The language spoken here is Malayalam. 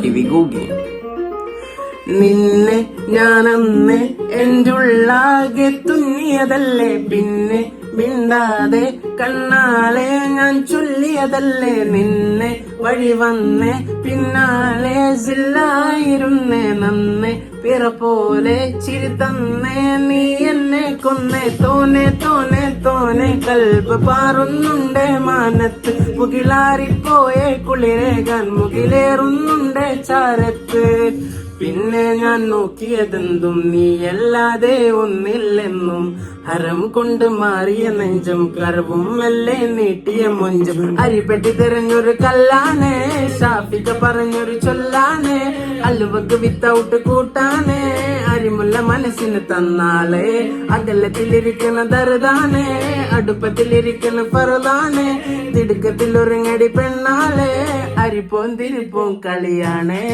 T Google. നിന്നെ ഞാനന്ന് എൻ്റെ ഉള്ളാകെ തുന്നിയതല്ലേ, പിന്നെ മിണ്ടാതെ കണ്ണാലെ ഞാൻ ചൊല്ലിയതല്ലേ. നിന്നെ വഴി വന്നേ പിന്നാലെ ജില്ലായിരുന്നേ, നന്നേ പിറ പോലെ ചിരി തന്നേ നീ എന്നെ കൊന്നേ. തോനെ തോനെ തോനെ കൽബ് പാറുന്നുണ്ടേ മാനത്ത്, മുകിലാറിപ്പോയെ കുളിരേകാൻ മുകിലേറുന്നുണ്ടേ ചാരത്ത്. പിന്നെ ഞാൻ നോക്കിയതെന്തും നീയല്ലാതെ ഒന്നില്ലെന്നും, ഹരം കൊണ്ട് മാറിയ നെഞ്ചും കർവും മെല്ലെ നീട്ടിയ മൊഞ്ചും. അരിപ്പെട്ടി തിരഞ്ഞൊരു കല്ലാനെ, ഷാഫിക പറഞ്ഞൊരു ചൊല്ലാനെ, അലുവക്ക് വിത്തൗട്ട് കൂട്ടാനെ, അരിമുല്ല മനസ്സിന് തന്നാളെ. അകലത്തിലിരിക്കുന്ന ദർദാനെ, അടുപ്പത്തിലിരിക്കുന്ന ഫറുദാനെ, തിടുക്കത്തിൽ ഒരുങ്ങടി പെണ്ണാളെ, അരിപ്പോം തിരിപ്പോം കളിയാണേ.